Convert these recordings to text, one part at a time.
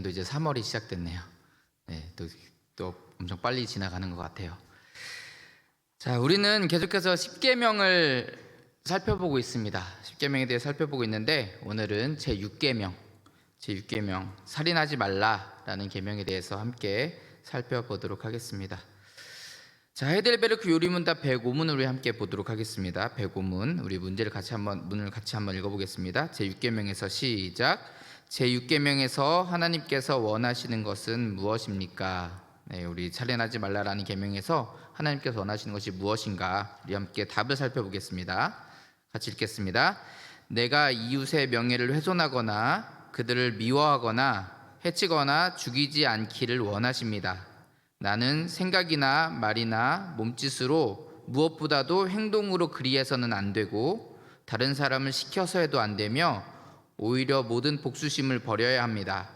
내년도 이제 3월이 시작됐네요. 네, 또 엄청 빨리 지나가는 것 같아요. 자, 우리는 계속해서 십계명을 살펴보고 있습니다. 십계명에 대해 살펴보고 있는데 오늘은 제6계명 살인하지 말라라는 계명에 대해서 함께 살펴보도록 하겠습니다. 자, 헤델베르크 요리문답 105문을 우리 함께 보도록 하겠습니다. 105문, 우리 문을 같이 한번 읽어보겠습니다. 제6계명에서 시작. 제6계명에서 하나님께서 원하시는 것은 무엇입니까? 네, 우리 살인하지 말라라는 계명에서 하나님께서 원하시는 것이 무엇인가? 우리 함께 답을 살펴보겠습니다. 같이 읽겠습니다. 내가 이웃의 명예를 훼손하거나 그들을 미워하거나 해치거나 죽이지 않기를 원하십니다. 나는 생각이나 말이나 몸짓으로 무엇보다도 행동으로 그리해서는 안 되고 다른 사람을 시켜서 해도 안 되며 오히려 모든 복수심을 버려야 합니다.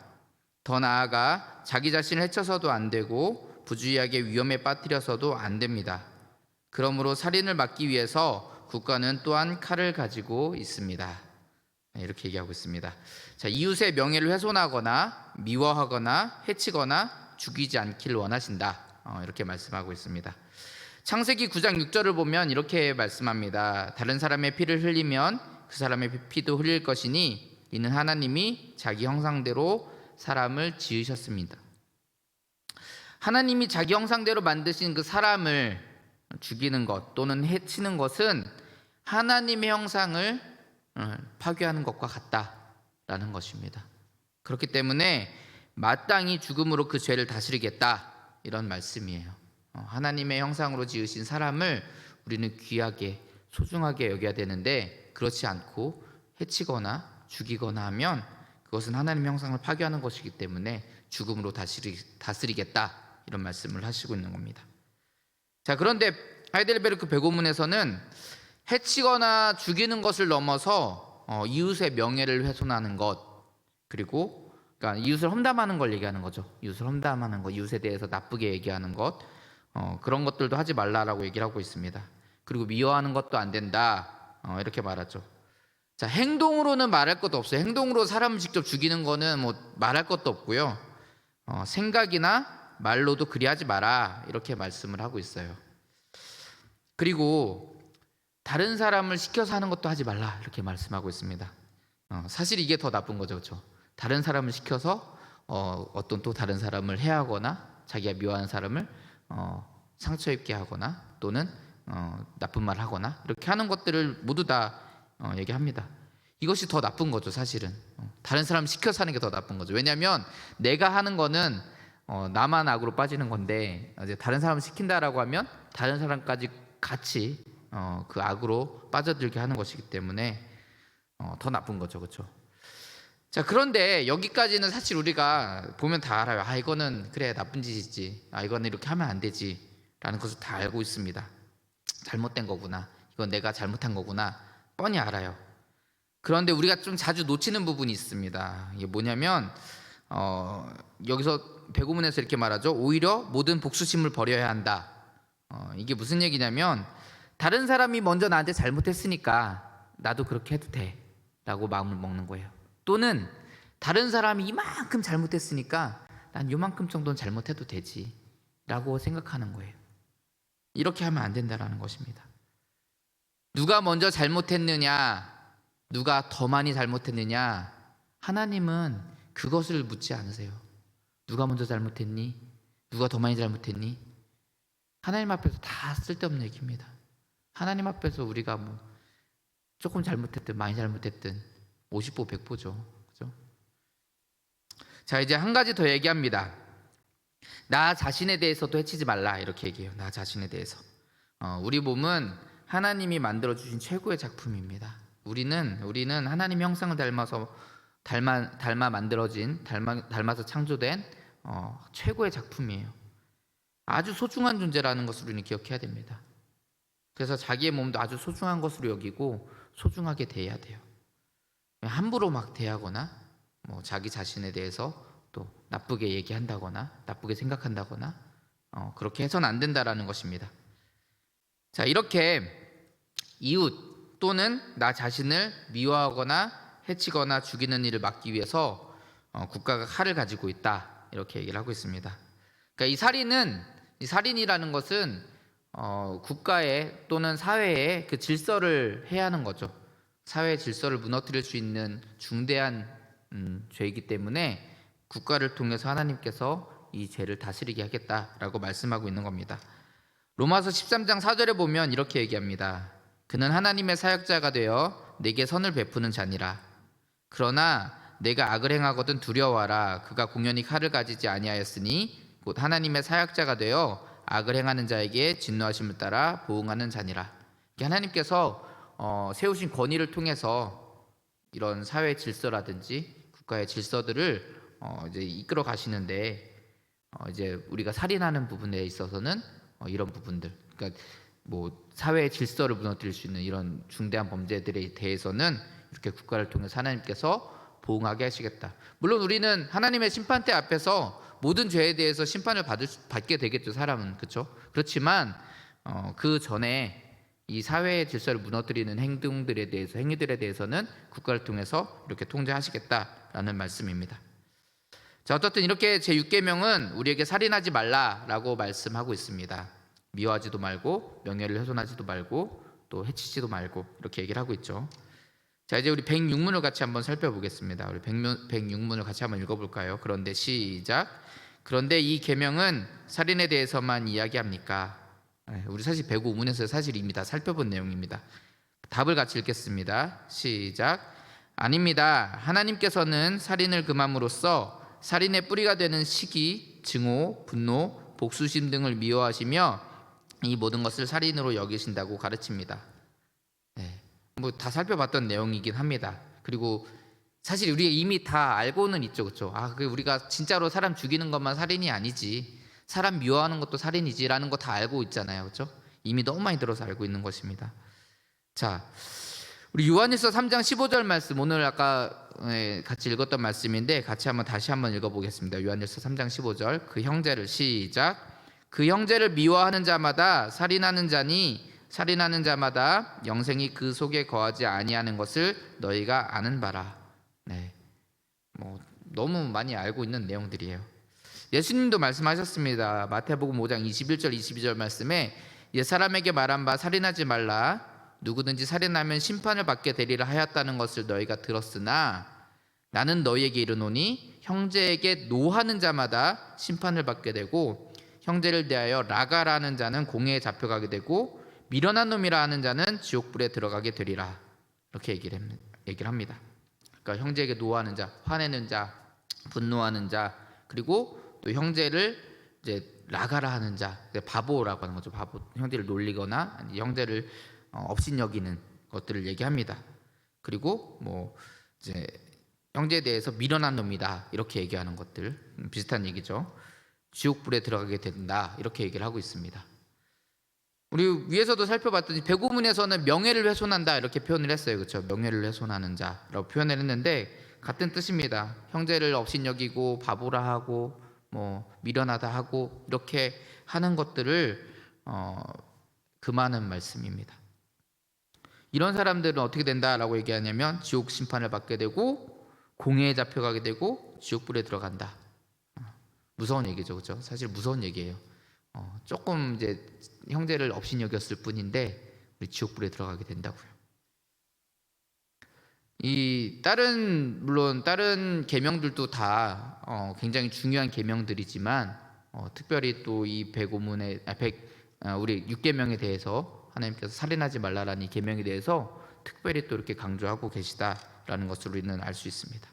더 나아가 자기 자신을 해쳐서도 안 되고 부주의하게 위험에 빠뜨려서도 안 됩니다. 그러므로 살인을 막기 위해서 국가는 또한 칼을 가지고 있습니다. 이렇게 얘기하고 있습니다. 자, 이웃의 명예를 훼손하거나 미워하거나 해치거나 죽이지 않기를 원하신다. 이렇게 말씀하고 있습니다. 창세기 9장 6절을 보면 이렇게 말씀합니다. 다른 사람의 피를 흘리면 그 사람의 피도 흘릴 것이니 이는 하나님이 자기 형상대로 사람을 지으셨습니다. 하나님이 자기 형상대로 만드신 그 사람을 죽이는 것 또는 해치는 것은 하나님의 형상을 파괴하는 것과 같다라는 것입니다. 그렇기 때문에 마땅히 죽음으로 그 죄를 다스리겠다, 이런 말씀이에요. 하나님의 형상으로 지으신 사람을 우리는 귀하게 소중하게 여겨야 되는데 그렇지 않고 해치거나 죽이거나 하면 그것은 하나님의 형상을 파괴하는 것이기 때문에 죽음으로 다스리겠다, 이런 말씀을 하시고 있는 겁니다. 자, 그런데 하이델베르크 105문에서는 해치거나 죽이는 것을 넘어서 이웃의 명예를 훼손하는 것, 그리고 그러니까 이웃을 험담하는 걸 얘기하는 거죠. 이웃을 험담하는 것, 이웃에 대해서 나쁘게 얘기하는 것, 그런 것들도 하지 말라라고 얘기를 하고 있습니다. 그리고 미워하는 것도 안 된다, 이렇게 말하죠. 자, 행동으로는 말할 것도 없어요. 행동으로 사람을 직접 죽이는 거는 뭐 말할 것도 없고요. 생각이나 말로도 그리하지 마라, 이렇게 말씀을 하고 있어요. 그리고 다른 사람을 시켜서 하는 것도 하지 말라, 이렇게 말씀하고 있습니다. 사실 이게 더 나쁜 거죠, 그렇죠? 다른 사람을 시켜서 어떤 또 다른 사람을 해하거나 자기가 미워하는 사람을 상처 입게 하거나 또는 나쁜 말을 하거나 이렇게 하는 것들을 모두 다 얘기합니다. 이것이 더 나쁜 거죠, 사실은. 다른 사람 시켜서 하는 게 더 나쁜 거죠. 왜냐하면 내가 하는 거는 나만 악으로 빠지는 건데 이제 다른 사람을 시킨다라고 하면 다른 사람까지 같이 그 악으로 빠져들게 하는 것이기 때문에 더 나쁜 거죠, 그렇죠? 자, 그런데 여기까지는 사실 우리가 보면 다 알아요. 이거는 그래, 나쁜 짓이지. 이거는 이렇게 하면 안 되지 라는 것을 다 알고 있습니다. 잘못된 거구나, 이건 내가 잘못한 거구나, 뻔히 알아요. 그런데 우리가 좀 자주 놓치는 부분이 있습니다. 이게 뭐냐면 여기서 105문에서 이렇게 말하죠. 오히려 모든 복수심을 버려야 한다. 이게 무슨 얘기냐면 다른 사람이 먼저 나한테 잘못했으니까 나도 그렇게 해도 돼 라고 마음을 먹는 거예요. 또는 다른 사람이 이만큼 잘못했으니까 난 이만큼 정도는 잘못해도 되지 라고 생각하는 거예요. 이렇게 하면 안 된다라는 것입니다. 누가 먼저 잘못했느냐, 누가 더 많이 잘못했느냐, 하나님은 그것을 묻지 않으세요. 누가 먼저 잘못했니? 누가 더 많이 잘못했니? 하나님 앞에서 다 쓸데없는 얘기입니다. 하나님 앞에서 우리가 뭐 조금 잘못했든 많이 잘못했든 50보 100보죠. 그죠? 자, 이제 한 가지 더 얘기합니다. 나 자신에 대해서도 해치지 말라, 이렇게 얘기해요. 나 자신에 대해서. 우리 몸은 하나님이 만들어 주신 최고의 작품입니다. 우리는 하나님 형상을 닮아 만들어진, 닮아서 창조된 최고의 작품이에요. 아주 소중한 존재라는 것을 우리는 기억해야 됩니다. 그래서 자기의 몸도 아주 소중한 것으로 여기고 소중하게 대해야 돼요. 함부로 막 대하거나 뭐 자기 자신에 대해서 또 나쁘게 얘기한다거나 나쁘게 생각한다거나 그렇게 해서는 안 된다라는 것입니다. 자, 이렇게 이웃 또는 나 자신을 미워하거나 해치거나 죽이는 일을 막기 위해서 국가가 칼을 가지고 있다 이렇게 얘기를 하고 있습니다. 그러니까 이 살인이라는 것은 국가의 또는 사회의 그 질서를 해하는 거죠. 사회의 질서를 무너뜨릴 수 있는 중대한 죄이기 때문에 국가를 통해서 하나님께서 이 죄를 다스리게 하겠다라고 말씀하고 있는 겁니다. 로마서 13장 4절에 보면 이렇게 얘기합니다. 그는 하나님의 사역자가 되어 내게 선을 베푸는 자니라. 그러나 내가 악을 행하거든 두려워하라. 그가 공연히 칼을 가지지 아니하였으니 곧 하나님의 사역자가 되어 악을 행하는 자에게 진노하심을 따라 보응하는 자니라. 하나님께서 세우신 권위를 통해서 이런 사회 질서라든지 국가의 질서들을 이제 이끌어 가시는데 이제 우리가 살인하는 부분에 있어서는 이런 부분들, 그러니까 뭐 사회의 질서를 무너뜨릴 수 있는 이런 중대한 범죄들에 대해서는 이렇게 국가를 통해서 하나님께서 보응하게 하시겠다. 물론 우리는 하나님의 심판대 앞에서 모든 죄에 대해서 심판을 받게 되겠죠, 사람은. 그렇죠? 그렇지만 그 전에 이 사회의 질서를 무너뜨리는 행위들에 대해서는 국가를 통해서 이렇게 통제하시겠다라는 말씀입니다. 자, 어쨌든 이렇게 제6계명은 우리에게 살인하지 말라라고 말씀하고 있습니다. 미워하지도 말고 명예를 훼손하지도 말고 또 해치지도 말고 이렇게 얘기를 하고 있죠. 자, 이제 우리 106문을 같이 한번 살펴보겠습니다. 우리 106문을 같이 한번 읽어볼까요? 그런데 시작. 그런데 이 계명은 살인에 대해서만 이야기합니까? 우리 사실 105문에서 사실 이미 다 살펴본 내용입니다. 답을 같이 읽겠습니다. 시작. 아닙니다. 하나님께서는 살인을 금함으로써 살인의 뿌리가 되는 시기, 증오, 분노, 복수심 등을 미워하시며 이 모든 것을 살인으로 여기신다고 가르칩니다. 뭐 다 살펴봤던 내용이긴 합니다. 그리고 사실 우리가 이미 다 알고는 있죠, 그렇죠? 우리가 진짜로 사람 죽이는 것만 살인이 아니지, 사람 미워하는 것도 살인이지라는 거 다 알고 있잖아요, 그렇죠? 이미 너무 많이 들어서 알고 있는 것입니다. 자, 우리 요한일서 3장 15절 말씀, 오늘 아까 같이 읽었던 말씀인데 다시 한번 읽어보겠습니다. 요한일서 3장 15절. 그 형제를 시작. 그 형제를 미워하는 자마다 살인하는 자니 살인하는 자마다 영생이 그 속에 거하지 아니하는 것을 너희가 아는 바라. 뭐 너무 많이 알고 있는 내용들이에요. 예수님도 말씀하셨습니다. 마태복음 5장 21절 22절 말씀에 옛사람에게 말한 바 살인하지 말라. 누구든지 살인하면 심판을 받게 되리라 하였다는 것을 너희가 들었으나 나는 너희에게 이르노니 형제에게 노하는 자마다 심판을 받게 되고 형제를 대하여 라가라는 자는 공회에 잡혀가게 되고 미련한 놈이라 하는 자는 지옥불에 들어가게 되리라. 이렇게 얘기를 합니다. 그러니까 형제에게 노하는 자, 화내는 자, 분노하는 자, 그리고 또 형제를 이제 라가라 하는 자, 바보라고 하는 거죠. 바보, 형제를 놀리거나 형제를 업신여기는 것들을 얘기합니다. 그리고 뭐 이제 형제에 대해서 미련한 놈이다 이렇게 얘기하는 것들, 비슷한 얘기죠. 지옥불에 들어가게 된다 이렇게 얘기를 하고 있습니다. 우리 위에서도 살펴봤더니 백우문에서는 명예를 훼손한다 이렇게 표현을 했어요, 그렇죠? 명예를 훼손하는 자라고 표현을 했는데 같은 뜻입니다. 형제를 업신여기고 바보라 하고 뭐 미련하다 하고 이렇게 하는 것들을 금하는 말씀입니다. 이런 사람들은 어떻게 된다라고 얘기하냐면 지옥 심판을 받게 되고 공회에 잡혀가게 되고 지옥불에 들어간다. 무서운 얘기죠, 그렇죠? 사실 무서운 얘기예요. 조금 이제 형제를 업신여겼을 뿐인데 우리 지옥불에 들어가게 된다고요. 물론 다른 계명들도 다 굉장히 중요한 계명들이지만 특별히 또 이 105문에 우리 6계명에 대해서 하나님께서 살인하지 말라라는 이 계명에 대해서 특별히 또 이렇게 강조하고 계시다라는 것을 우리는 알 수 있습니다.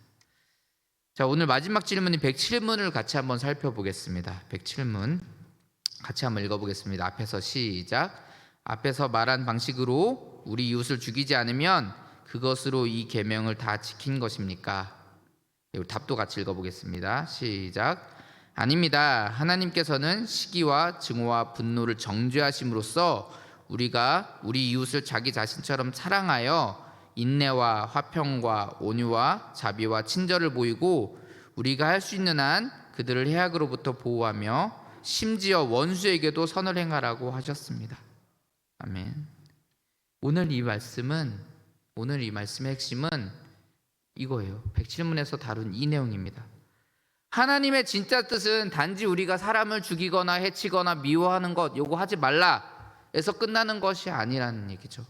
자, 오늘 마지막 질문인 107문을 같이 한번 살펴보겠습니다. 107문 같이 한번 읽어보겠습니다. 앞에서 시작. 앞에서 말한 방식으로 우리 이웃을 죽이지 않으면 그것으로 이 계명을 다 지킨 것입니까? 답도 같이 읽어보겠습니다. 시작. 아닙니다. 하나님께서는 시기와 증오와 분노를 정죄하심으로써 우리가 우리 이웃을 자기 자신처럼 사랑하여 인내와 화평과 온유와 자비와 친절을 보이고 우리가 할 수 있는 한 그들을 해악으로부터 보호하며 심지어 원수에게도 선을 행하라고 하셨습니다. 아멘. 오늘 이 말씀의 핵심은 이거예요. 107문에서 다룬 이 내용입니다. 하나님의 진짜 뜻은 단지 우리가 사람을 죽이거나 해치거나 미워하는 것 요거 하지 말라에서 끝나는 것이 아니라는 얘기죠.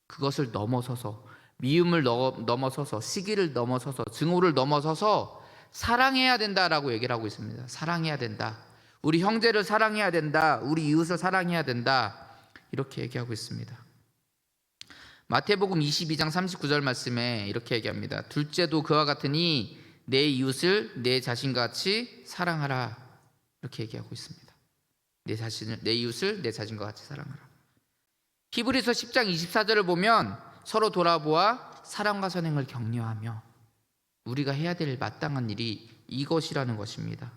그것을 넘어서서, 미움을 넘어서서, 시기를 넘어서서, 증오를 넘어서서 사랑해야 된다라고 얘기를 하고 있습니다. 사랑해야 된다. 우리 형제를 사랑해야 된다. 우리 이웃을 사랑해야 된다. 이렇게 얘기하고 있습니다. 마태복음 22장 39절 말씀에 이렇게 얘기합니다. 둘째도 그와 같으니 내 이웃을 내 자신과 같이 사랑하라. 이렇게 얘기하고 있습니다. 내 이웃을 내 자신과 같이 사랑하라. 히브리서 10장 24절을 보면 서로 돌아보아 사랑과 선행을 격려하며, 우리가 해야 될 마땅한 일이 이것이라는 것입니다.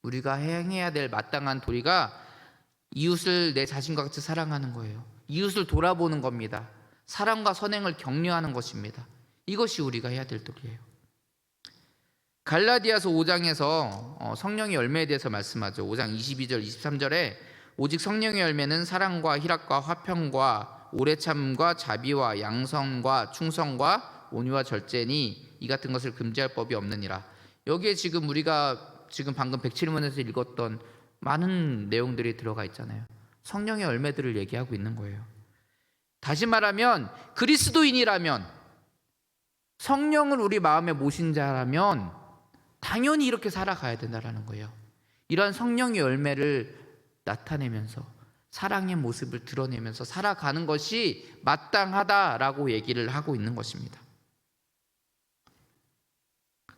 우리가 행해야 될 마땅한 도리가 이웃을 내 자신과 같이 사랑하는 거예요. 이웃을 돌아보는 겁니다. 사랑과 선행을 격려하는 것입니다. 이것이 우리가 해야 될 도리예요. 갈라디아서 5장에서 성령의 열매에 대해서 말씀하죠. 5장 22절 23절에 오직 성령의 열매는 사랑과 희락과 화평과 오래 참음과 자비와 양성과 충성과 온유와 절제니 이 같은 것을 금지할 법이 없느니라. 여기에 지금 우리가 지금 방금 107문에서 읽었던 많은 내용들이 들어가 있잖아요. 성령의 열매들을 얘기하고 있는 거예요. 다시 말하면 그리스도인이라면, 성령을 우리 마음에 모신 자라면 당연히 이렇게 살아가야 된다는 거예요. 이러한 성령의 열매를 나타내면서 사랑의 모습을 드러내면서 살아가는 것이 마땅하다라고 얘기를 하고 있는 것입니다.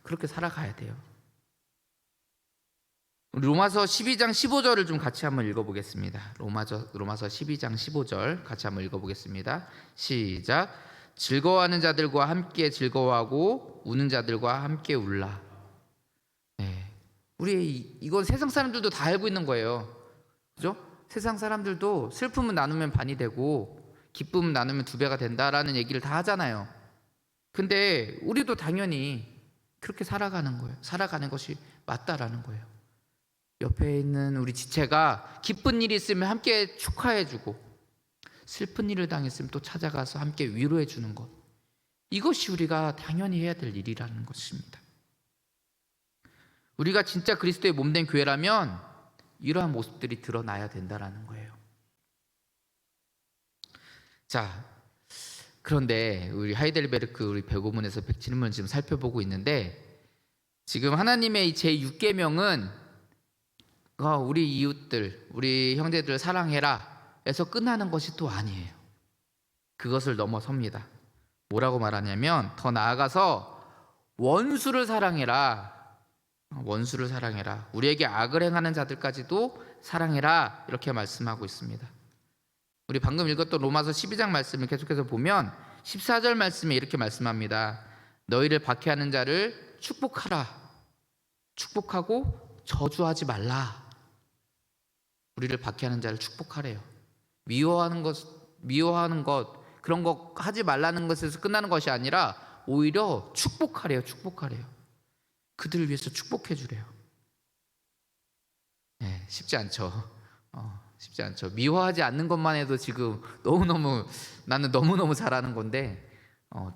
그렇게 살아가야 돼요. 로마서 12장 15절을 좀 같이 한번 읽어보겠습니다. 로마서 12장 15절 같이 한번 읽어보겠습니다. 시작. 즐거워하는 자들과 함께 즐거워하고 우는 자들과 함께 울라. 네. 우리 이건 세상 사람들도 다 알고 있는 거예요. 그죠? 세상 사람들도 슬픔은 나누면 반이 되고 기쁨은 나누면 두 배가 된다라는 얘기를 다 하잖아요. 근데 우리도 당연히 그렇게 살아가는 거예요. 살아가는 것이 맞다라는 거예요. 옆에 있는 우리 지체가 기쁜 일이 있으면 함께 축하해주고, 슬픈 일을 당했으면 또 찾아가서 함께 위로해주는 것, 이것이 우리가 당연히 해야 될 일이라는 것입니다. 우리가 진짜 그리스도의 몸된 교회라면 이러한 모습들이 드러나야 된다라는 거예요. 자, 그런데 우리 하이델베르크 우리 105문에서 107문을 지금 살펴보고 있는데, 지금 하나님의 이 제6계명은 우리 이웃들, 우리 형제들을 사랑해라 에서 끝나는 것이 또 아니에요. 그것을 넘어섭니다. 뭐라고 말하냐면, 더 나아가서 원수를 사랑해라. 원수를 사랑해라. 우리에게 악을 행하는 자들까지도 사랑해라. 이렇게 말씀하고 있습니다. 우리 방금 읽었던 로마서 12장 말씀을 계속해서 보면 14절 말씀에 이렇게 말씀합니다. 너희를 박해하는 자를 축복하라. 축복하고 저주하지 말라. 우리를 박해하는 자를 축복하래요. 미워하는 것 그런 거 하지 말라는 것에서 끝나는 것이 아니라 오히려 축복하래요. 축복하래요. 그들을 위해서 축복해 주래요. 네, 쉽지 않죠. 쉽지 않죠. 미워하지 않는 것만 해도 지금 나는 너무너무 잘하는 건데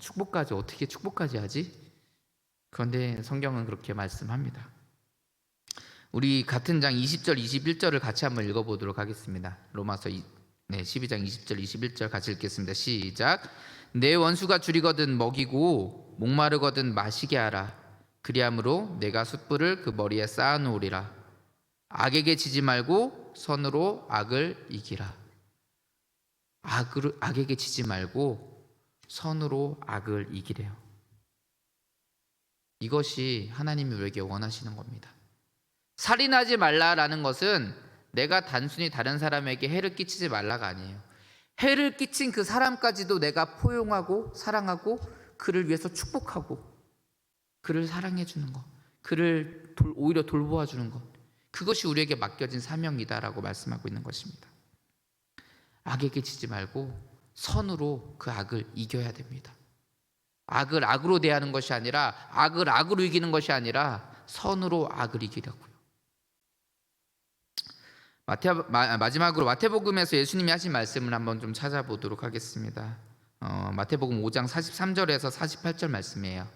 축복까지 어떻게 축복까지 하지? 그런데 성경은 그렇게 말씀합니다. 우리 같은 장 20절 21절을 같이 한번 읽어보도록 하겠습니다. 로마서 12장 20절 21절 같이 읽겠습니다. 시작. 내 원수가 줄이거든 먹이고 목마르거든 마시게 하라. 그리함으로 내가 숯불을 그 머리에 쌓아놓으리라. 악에게 지지 말고 선으로 악을 이기라. 악에게 지지 말고 선으로 악을 이기래요. 이것이 하나님이 우리에게 원하시는 겁니다. 살인하지 말라라는 것은 내가 단순히 다른 사람에게 해를 끼치지 말라가 아니에요. 해를 끼친 그 사람까지도 내가 포용하고 사랑하고 그를 위해서 축복하고 그를 사랑해 주는 것, 그를 오히려 돌보아 주는 것, 그것이 우리에게 맡겨진 사명이다라고 말씀하고 있는 것입니다. 악에게 지지 말고 선으로 그 악을 이겨야 됩니다. 악을 악으로 대하는 것이 아니라, 악을 악으로 이기는 것이 아니라 선으로 악을 이기려고요. 마지막으로 마태복음에서 예수님이 하신 말씀을 한번 좀 찾아보도록 하겠습니다. 마태복음 5장 43절에서 48절 말씀이에요.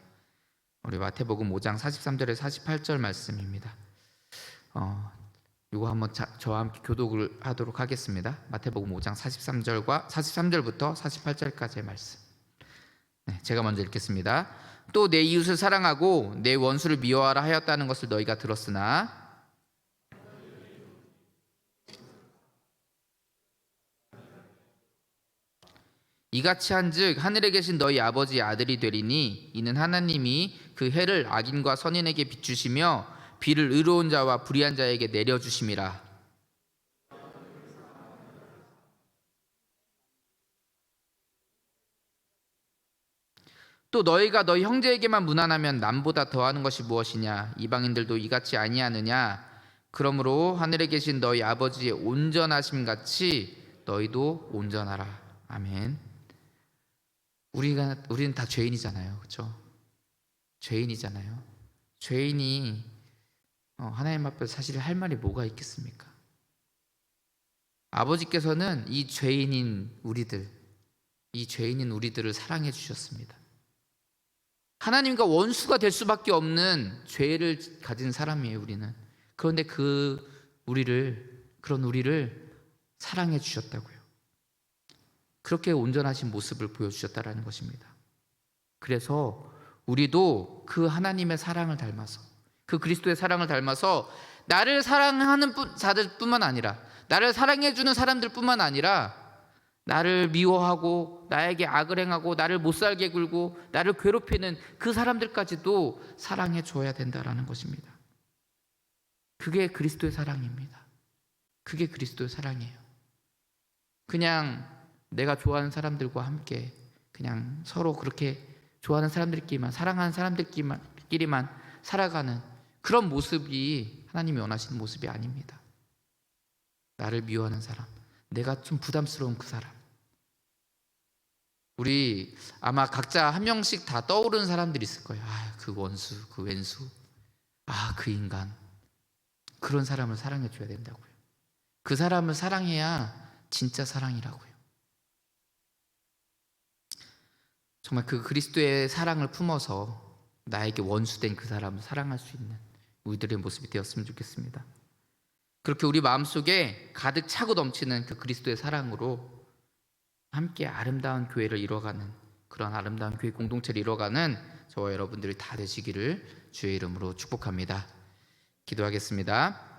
우리 마태복음 5장 43절에 48절 말씀입니다. 이거 한번 저와 함께 교독을 하도록 하겠습니다. 마태복음 5장 43절부터 48절까지의 말씀. 네, 제가 먼저 읽겠습니다. 또 내 이웃을 사랑하고 내 원수를 미워하라 하였다는 것을 너희가 들었으나 이같이 한즉 하늘에 계신 너희 아버지의 아들이 되리니 이는 하나님이 그 해를 악인과 선인에게 비추시며 비를 의로운 자와 불의한 자에게 내려주심이라. 또 너희가 너희 형제에게만 무난하면 남보다 더하는 것이 무엇이냐? 이방인들도 이같이 아니하느냐? 그러므로 하늘에 계신 너희 아버지의 온전하심 같이 너희도 온전하라. 아멘. 우리는 다 죄인이잖아요, 그렇죠? 죄인이잖아요. 죄인이 하나님 앞에 사실 할 말이 뭐가 있겠습니까? 아버지께서는 이 죄인인 우리들을 사랑해 주셨습니다. 하나님과 원수가 될 수밖에 없는 죄를 가진 사람이에요, 우리는. 그런데 그런 우리를 사랑해 주셨다고요. 그렇게 온전하신 모습을 보여주셨다라는 것입니다. 그래서 우리도 그 하나님의 사랑을 닮아서, 그 그리스도의 사랑을 닮아서 나를 사랑하는 자들뿐만 아니라, 나를 사랑해주는 사람들뿐만 아니라 나를 미워하고 나에게 악을 행하고 나를 못살게 굴고 나를 괴롭히는 그 사람들까지도 사랑해 줘야 된다라는 것입니다. 그게 그리스도의 사랑입니다. 그게 그리스도의 사랑이에요. 그냥 내가 좋아하는 사람들과 함께 그냥 서로 그렇게 좋아하는 사람들끼리만, 사랑하는 사람들끼리만 살아가는 그런 모습이 하나님이 원하시는 모습이 아닙니다. 나를 미워하는 사람, 내가 좀 부담스러운 그 사람, 우리 아마 각자 한 명씩 다 떠오르는 사람들이 있을 거예요. 그 원수, 그 왼수, 그 인간, 그런 사람을 사랑해 줘야 된다고요. 그 사람을 사랑해야 진짜 사랑이라고요. 정말 그 그리스도의 사랑을 품어서 나에게 원수된 그 사람을 사랑할 수 있는 우리들의 모습이 되었으면 좋겠습니다. 그렇게 우리 마음속에 가득 차고 넘치는 그 그리스도의 사랑으로 함께 아름다운 교회를 이뤄가는, 그런 아름다운 교회 공동체를 이뤄가는 저와 여러분들이 다 되시기를 주의 이름으로 축복합니다. 기도하겠습니다.